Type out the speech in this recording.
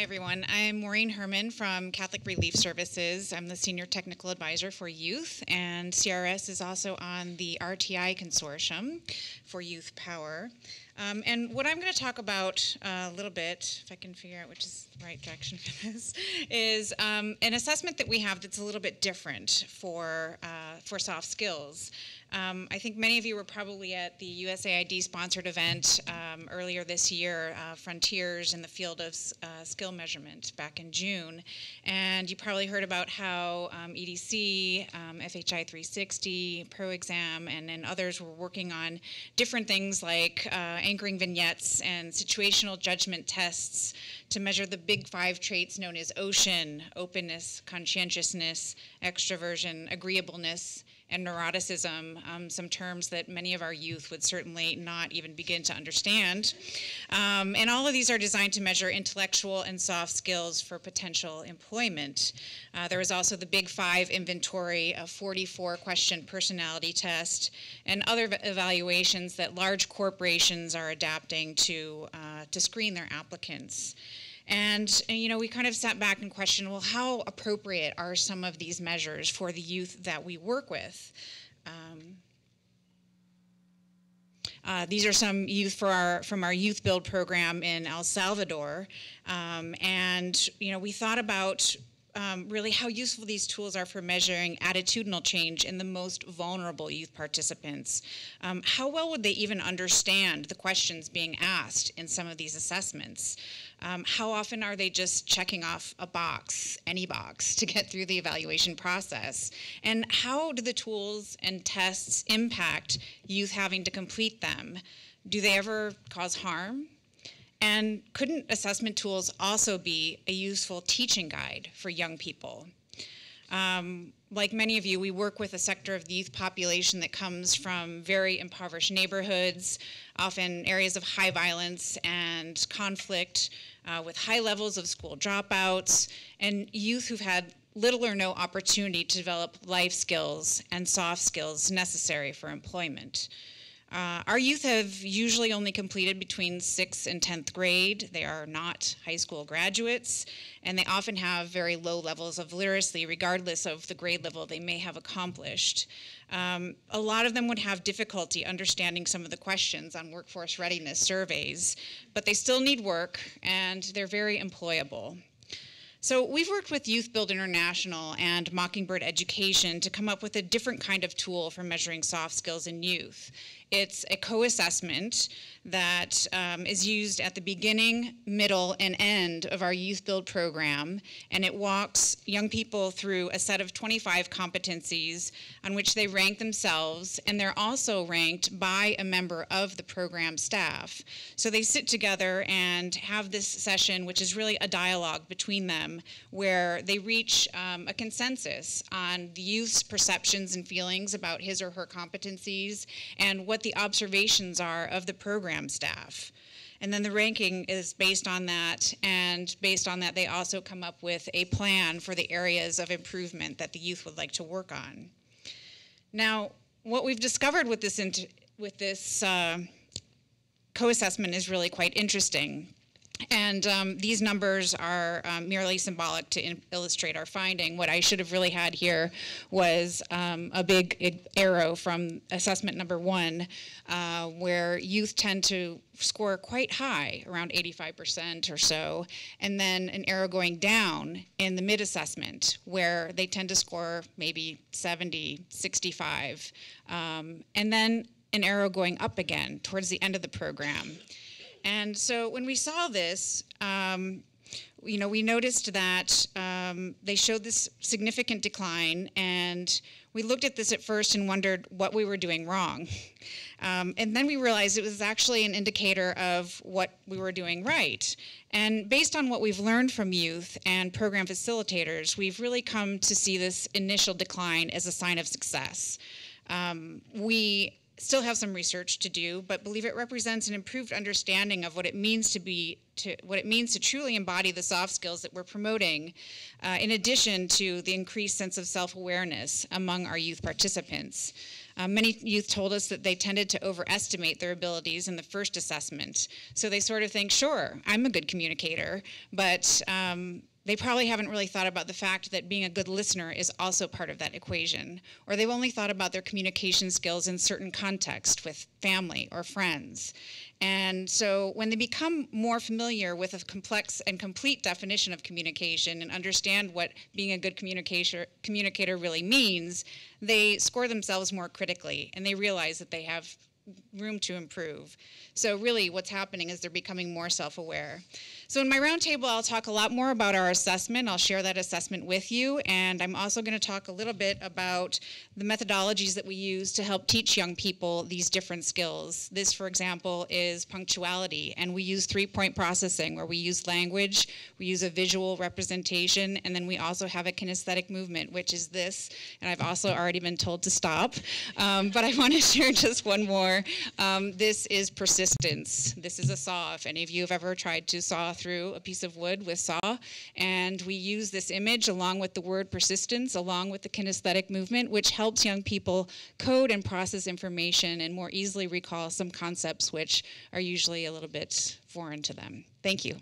Hi, everyone. I'm Maureen Herman from Catholic Relief Services. I'm the Senior Technical Advisor for Youth, and CRS is also on the RTI Consortium for YouthPower. And what I'm going to talk about a little bit, if I can figure out which is the right direction for this, is an assessment that we have that's a little bit different for soft skills. I think many of you were probably at the USAID-sponsored event earlier this year, Frontiers in the Field of Skill Measurement, back in June. And you probably heard about how EDC, FHI 360, ProExam, and others were working on different things like anchoring vignettes and situational judgment tests to measure the big 5 traits known as OCEAN: openness, conscientiousness, extroversion, agreeableness, and neuroticism, some terms that many of our youth would certainly not even begin to understand. And all of these are designed to measure intellectual and soft skills for potential employment. There was also the Big 5 inventory, a 44-question personality test, and other evaluations that large corporations are adapting to screen their applicants. And, you know, we kind of sat back and questioned, well, how appropriate are some of these measures for the youth that we work with? These are some youth from our YouthBuild program in El Salvador. And, you know, we thought about really how useful these tools are for measuring attitudinal change in the most vulnerable youth participants. How well would they even understand the questions being asked in some of these assessments? How often are they just checking off a box, any box, to get through the evaluation process? And how do the tools and tests impact youth having to complete them? Do they ever cause harm? And couldn't assessment tools also be a useful teaching guide for young people? Like many of you, we work with a sector of the youth population that comes from very impoverished neighborhoods, often areas of high violence and conflict, with high levels of school dropouts, and youth who've had little or no opportunity to develop life skills and soft skills necessary for employment. Our youth have usually only completed between 6th and 10th grade. They are not high school graduates, and they often have very low levels of literacy, regardless of the grade level they may have accomplished. A lot of them would have difficulty understanding some of the questions on workforce readiness surveys, but they still need work, and they're very employable. So we've worked with YouthBuild International and Mockingbird Education to come up with a different kind of tool for measuring soft skills in youth. It's a co-assessment that is used at the beginning, middle, and end of our YouthBuild program, and it walks young people through a set of 25 competencies on which they rank themselves, and they're also ranked by a member of the program staff. So they sit together and have this session, which is really a dialogue between them, where they reach a consensus on the youth's perceptions and feelings about his or her competencies and what the observations are of the program staff. And then the ranking is based on that, and based on that they also come up with a plan for the areas of improvement that the youth would like to work on. Now, what we've discovered with this co-assessment is really quite interesting. And these numbers are merely symbolic to illustrate our finding. What I should have really had here was a big arrow from assessment number 1, where youth tend to score quite high, around 85% or so, and then an arrow going down in the mid-assessment, where they tend to score maybe 70, 65, and then an arrow going up again towards the end of the program. And so when we saw this, you know, we noticed that they showed this significant decline, and we looked at this at first and wondered what we were doing wrong. And then we realized it was actually an indicator of what we were doing right. And based on what we've learned from youth and program facilitators, we've really come to see this initial decline as a sign of success. We still have some research to do, but believe it represents an improved understanding of what it means to truly embody the soft skills that we're promoting, in addition to the increased sense of self-awareness among our youth participants. Many youth told us that they tended to overestimate their abilities in the first assessment. So they sort of think, sure, I'm a good communicator, but they probably haven't really thought about the fact that being a good listener is also part of that equation. Or they've only thought about their communication skills in certain contexts with family or friends. And so when they become more familiar with a complex and complete definition of communication and understand what being a good communicator really means, they score themselves more critically and they realize that they have room to improve. So really what's happening is they're becoming more self-aware. So in my roundtable, I'll talk a lot more about our assessment. I'll share that assessment with you, and I'm also going to talk a little bit about the methodologies that we use to help teach young people these different skills. This, for example, is punctuality, and we use 3-point processing, where we use language, we use a visual representation, and then we also have a kinesthetic movement, which is this, and I've also already been told to stop, but I want to share just one more. This is persistence. This is a saw, if any of you have ever tried to saw through a piece of wood with saw, and we use this image along with the word persistence, along with the kinesthetic movement, which helps young people code and process information and more easily recall some concepts which are usually a little bit foreign to them. Thank you.